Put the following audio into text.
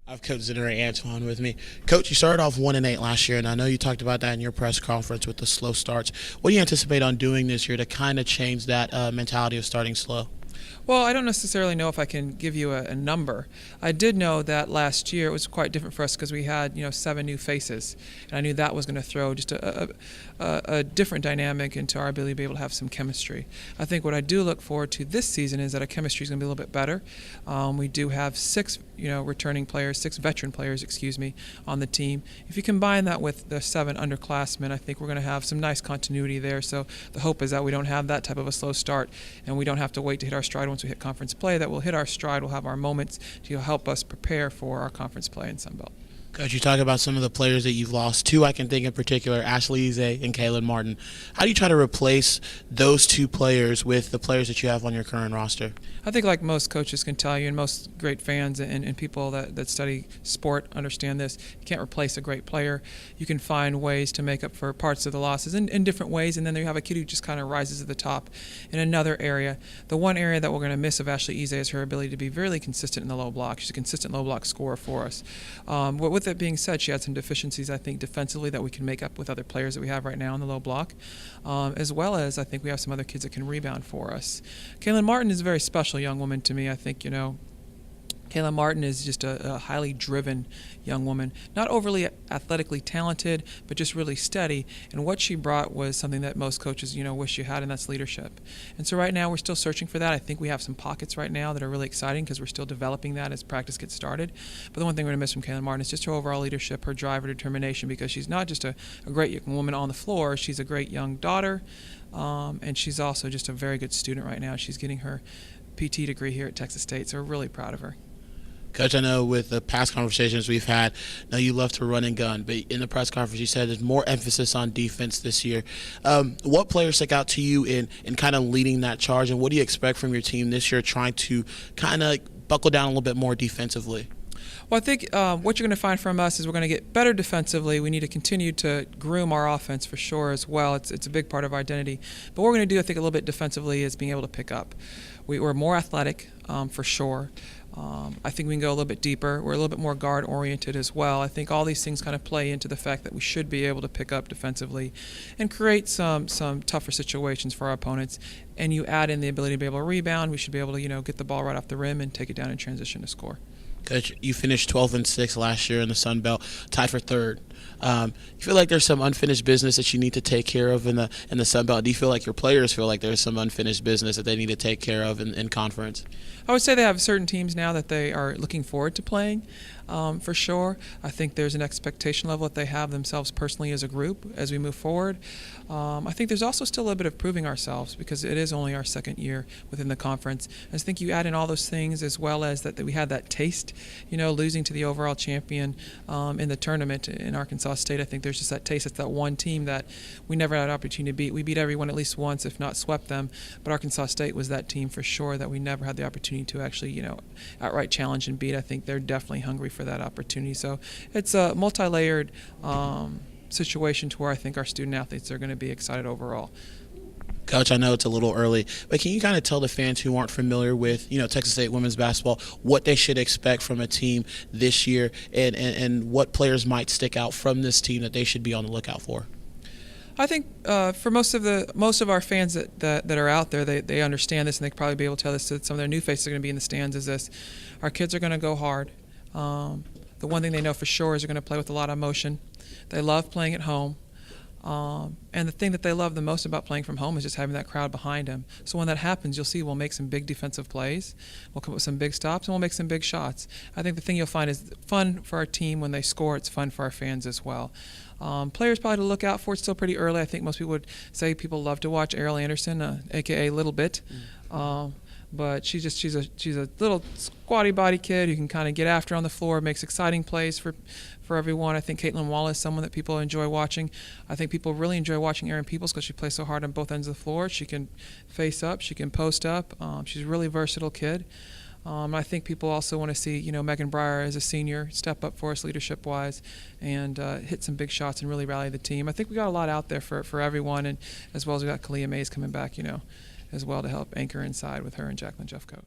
I've Coach Zenarae Antione with me. Coach, you started off 1-8 last year, and I know you talked about that in your press conference with the slow starts. What do you anticipate on doing this year to kind of change that mentality of starting slow? Well, I don't necessarily know if I can give you a number. I did know that last year it was quite different for us because we had 7 new faces, and I knew that was going to throw just a different dynamic into our ability to be able to have some chemistry. I think what I do look forward to this season is that our chemistry is going to be a little bit better. We do have 6 returning players, 6 veteran players, on the team. If you combine that with the 7 underclassmen, I think we're going to have some nice continuity there. So the hope is that we don't have that type of a slow start, and we don't have to wait to hit our stride once we hit conference play. That we'll hit our stride, we'll have our moments to help us prepare for our conference play in Sunbelt. Coach, you talk about some of the players that you've lost. 2 I can think in particular, Ashley Eze and Kaylin Martin. How do you try to replace those 2 players with the players that you have on your current roster? I think like most coaches can tell you, and most great fans and people that study sport understand this, you can't replace a great player. You can find ways to make up for parts of the losses in different ways, and then you have a kid who just kind of rises to the top in another area. The one area that we're going to miss of Ashley Eze is her ability to be really consistent in the low block. She's a consistent low block scorer for us. But with that being said, she had some deficiencies, I think, defensively that we can make up with other players that we have right now in the low block, as well as I think we have some other kids that can rebound for us. Kaylin Martin is a very special young woman to me. I think, Kayla Martin is just a highly driven young woman, not overly athletically talented, but just really steady. And what she brought was something that most coaches, wish you had, and that's leadership. And so right now we're still searching for that. I think we have some pockets right now that are really exciting because we're still developing that as practice gets started. But the one thing we're going to miss from Kayla Martin is just her overall leadership, her drive, her determination, because she's not just a great young woman on the floor, she's a great young daughter, and she's also just a very good student right now. She's getting her PT degree here at Texas State, so we're really proud of her. Coach, I know with the past conversations we've had, now you love to run and gun, but in the press conference you said there's more emphasis on defense this year. What players stick out to you in kind of leading that charge, and what do you expect from your team this year trying to kind of buckle down a little bit more defensively? Well, I think what you're going to find from us is we're going to get better defensively. We need to continue to groom our offense for sure as well. It's a big part of our identity. But what we're going to do, I think, a little bit defensively is being able to pick up. We're more athletic for sure. I think we can go a little bit deeper. We're a little bit more guard-oriented as well. I think all these things kind of play into the fact that we should be able to pick up defensively and create some tougher situations for our opponents. And you add in the ability to be able to rebound. We should be able to get the ball right off the rim and take it down in transition to score. Coach, you finished 12-6 last year in the Sun Belt, tied for 3rd. You feel like there's some unfinished business that you need to take care of in the Sun Belt? Do you feel like your players feel like there's some unfinished business that they need to take care of in conference? I would say they have certain teams now that they are looking forward to playing, for sure. I think there's an expectation level that they have themselves personally as a group as we move forward. I think there's also still a bit of proving ourselves because it is only our 2nd year within the conference. I think you add in all those things as well as that we had that taste, losing to the overall champion in the tournament in Arkansas State. I think there's just that taste. It's that one team that we never had an opportunity to beat. We beat everyone at least once, if not swept them, but Arkansas State was that team for sure that we never had the opportunity to actually, outright challenge and beat. I think they're definitely hungry for that opportunity. So it's a multi-layered situation to where I think our student athletes are going to be excited overall. Coach, I know it's a little early, but can you kind of tell the fans who aren't familiar with, Texas State women's basketball, what they should expect from a team this year and what players might stick out from this team that they should be on the lookout for? I think for most of our fans that are out there, they understand this, and they could probably be able to tell this to some of their new faces that are going to be in the stands, is this: our kids are going to go hard. The one thing they know for sure is they're going to play with a lot of emotion. They love playing at home. And the thing that they love the most about playing from home is just having that crowd behind them. So when that happens, you'll see we'll make some big defensive plays, we'll come up with some big stops, and we'll make some big shots. I think the thing you'll find is fun for our team when they score. It's fun for our fans as well. Players probably to look out for. It's still pretty early. I think most people would say people love to watch Ariel Anderson, a.k.a. Little Bit. But she's a little squatty body kid who can kind of get after on the floor, makes exciting plays for everyone. I think Caitlin Wallace is someone that people enjoy watching. I think people really enjoy watching Erin Peoples because she plays so hard on both ends of the floor. She can face up, she can post up. She's a really versatile kid. I think people also want to see, Megan Breyer as a senior step up for us leadership-wise and hit some big shots and really rally the team. I think we got a lot out there for everyone, and as well as we got Kalia Mays coming back, as well to help anchor inside with her and Jacqueline Jeffcoat.